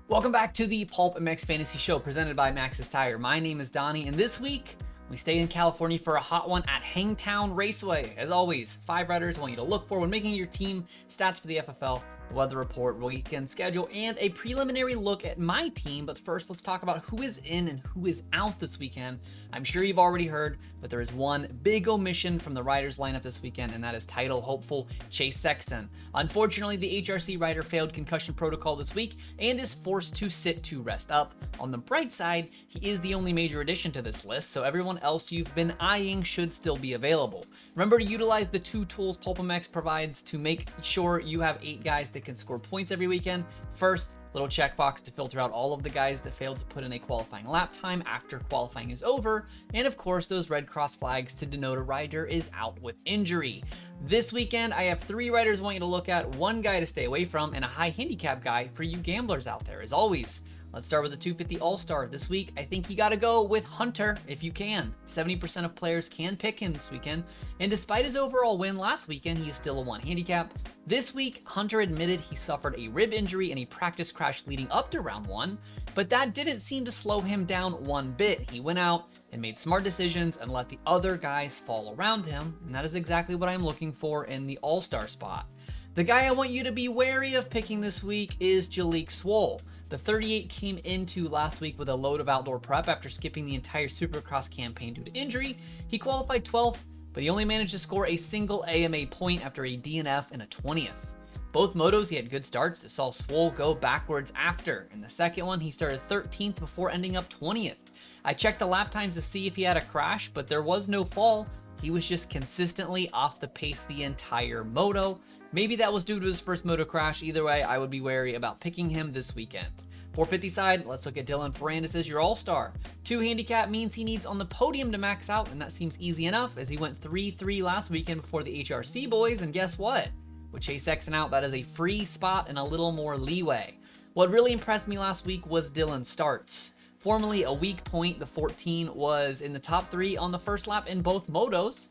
Welcome back to the PulpMX Fantasy Show presented by Maxxis Tire. My name is Donnie, and this week we stay in California for a hot one at Hangtown Raceway. As always, 5 riders I want you to look for when making your team stats for the FFL, the weather report, weekend schedule, and a preliminary look at my team. But first, let's talk about who is in and who is out this weekend. I'm sure you've already heard, but there is one big omission from the riders lineup this weekend, and that is title hopeful Chase Sexton. Unfortunately, the HRC rider failed concussion protocol this week and is forced to sit to rest up. On the bright side, he is the only major addition to this list, so everyone else you've been eyeing should still be available. Remember to utilize the 2 tools PulpMX provides to make sure you have 8 guys that can score points every weekend. First, little checkbox to filter out all of the guys that failed to put in a qualifying lap time after qualifying is over, and of course those red cross flags to denote a rider is out with injury. This weekend I have 3 riders I want you to look at, 1 guy to stay away from, and a high handicap guy for you gamblers out there. As always, let's start with the 250 All-Star. This week, I think you gotta go with Hunter if you can. 70% of players can pick him this weekend, and despite his overall win last weekend, he is still a 1 handicap. This week, Hunter admitted he suffered a rib injury in a practice crash leading up to round 1, but that didn't seem to slow him down one bit. He went out and made smart decisions and let the other guys fall around him, and that is exactly what I'm looking for in the All-Star spot. The guy I want you to be wary of picking this week is Jalek Swoll. The 38 came into last week with a load of outdoor prep after skipping the entire Supercross campaign due to injury. He qualified 12th, but he only managed to score a single AMA point after a DNF in a 20th. Both motos he had good starts that saw Swoll go backwards after. In the second one, he started 13th before ending up 20th. I checked the lap times to see if he had a crash, but there was no fall. He was just consistently off the pace the entire moto. Maybe that was due to his first moto crash. Either way, I would be wary about picking him this weekend. 450 side, let's look at Dylan Fernandez as your all-star. 2 handicap means he needs on the podium to max out, and that seems easy enough as he went 3-3 last weekend before the HRC boys, and guess what? With Chase Sexton out, that is a free spot and a little more leeway. What really impressed me last week was Dylan's starts. Formerly a weak point, the 14 was in the top 3 on the first lap in both motos.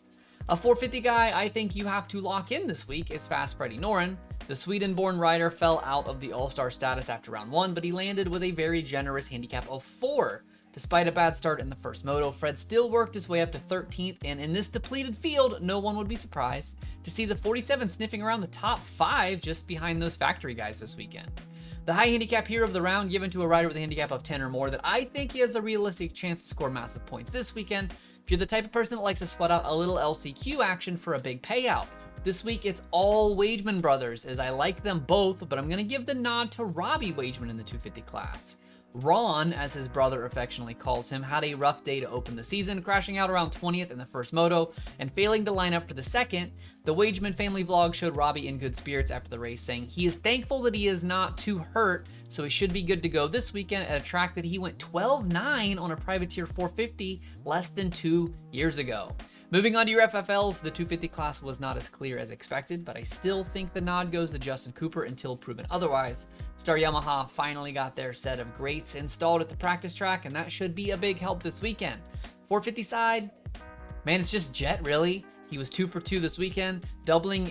A 450 guy I think you have to lock in this week is fast Fredrik Norden. The Sweden-born rider fell out of the All-Star status after round 1, but he landed with a very generous handicap of 4. Despite a bad start in the first moto, Fred still worked his way up to 13th, and in this depleted field, no one would be surprised to see the 47 sniffing around the top 5 just behind those factory guys this weekend. The high handicap hero of the round given to a rider with a handicap of 10 or more that I think he has a realistic chance to score massive points this weekend. If you're the type of person that likes to sweat out a little LCQ action for a big payout, this week it's all Wageman brothers, as I like them both, but I'm going to give the nod to Robbie Wageman in the 250 class. Ron, as his brother affectionately calls him, had a rough day to open the season, crashing out around 20th in the first moto and failing to line up for the second. The Wageman family vlog showed Robbie in good spirits after the race, saying he is thankful that he is not too hurt, so he should be good to go this weekend at a track that he went 12-9 on a Privateer 450 less than 2 years ago. Moving on to your FFLs, the 250 class was not as clear as expected, but I still think the nod goes to Justin Cooper until proven otherwise. Star Yamaha finally got their set of grates installed at the practice track, and that should be a big help this weekend. 450 side, man, it's just Jet, really. He was 2 for 2 this weekend, doubling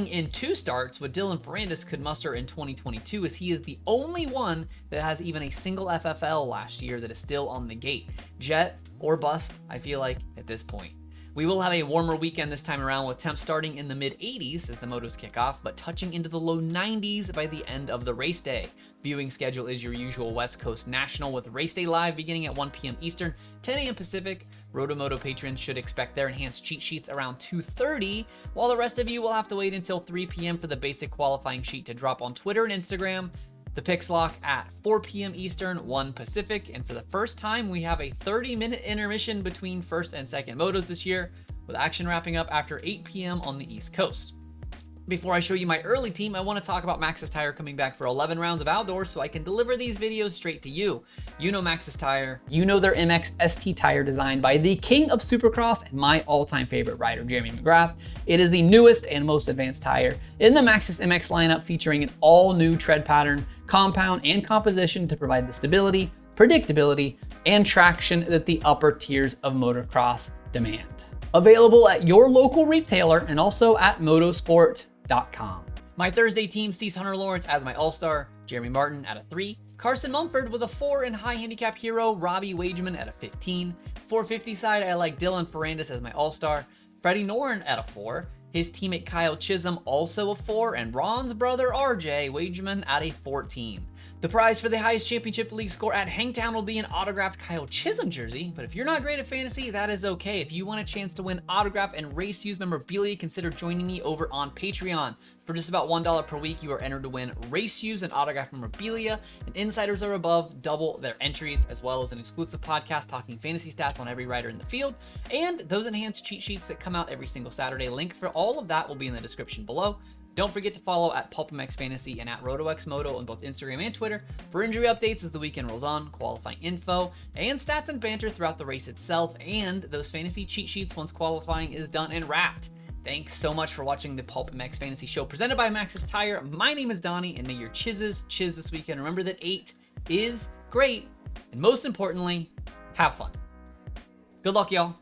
in 2 starts what Dylan Fernandez could muster in 2022, as he is the only one that has even a single FFL last year that is still on the gate. Jet or bust, I feel like, at this point. We will have a warmer weekend this time around with temps starting in the mid-80s as the motos kick off, but touching into the low 90s by the end of the race day. Viewing schedule is your usual West Coast National with Race Day Live beginning at 1 p.m. Eastern, 10 a.m. Pacific. RotoMoto patrons should expect their enhanced cheat sheets around 2:30, while the rest of you will have to wait until 3 p.m. for the basic qualifying sheet to drop on Twitter and Instagram. The picks lock at 4 p.m. Eastern, 1 Pacific, and for the first time, we have a 30-minute intermission between first and second motos this year, with action wrapping up after 8 p.m. on the East Coast. Before I show you my early team, I want to talk about Maxxis Tire coming back for 11 rounds of outdoors so I can deliver these videos straight to you. You know Maxxis Tire. You know their MX ST tire designed by the king of Supercross and my all-time favorite rider, Jeremy McGrath. It is the newest and most advanced tire in the Maxxis MX lineup, featuring an all-new tread pattern, compound, and composition to provide the stability, predictability, and traction that the upper tiers of motocross demand. Available at your local retailer and also at motorsport.com. My Thursday team sees Hunter Lawrence as my all-star, Jeremy Martin at a 3. Carson Mumford with a 4, and high handicap hero Robbie Wageman at a 15. 450 side, I like Dylan Fernandez as my all-star. Fredrik Norden at a 4. His teammate Kyle Chisholm also a 4, and Ron's brother RJ Wageman at a 14. The prize for the highest championship league score at Hangtown will be an autographed Kyle Chisholm jersey, but if you're not great at fantasy, that is okay. If you want a chance to win autograph and race used memorabilia, consider joining me over on Patreon. For just about $1 per week, you are entered to win race used and autographed memorabilia, and insiders are above double their entries, as well as an exclusive podcast talking fantasy stats on every rider in the field, and those enhanced cheat sheets that come out every single Saturday. Link for all of that will be in the description below. Don't forget to follow at PulpMX Fantasy and at RotoMoto on both Instagram and Twitter for injury updates as the weekend rolls on, qualifying info, and stats and banter throughout the race itself, and those fantasy cheat sheets once qualifying is done and wrapped. Thanks so much for watching the PulpMX Fantasy Show presented by Maxxis Tire. My name is Donnie, and may your chizzes chiz this weekend. Remember that 8 is great, and most importantly, have fun. Good luck, y'all.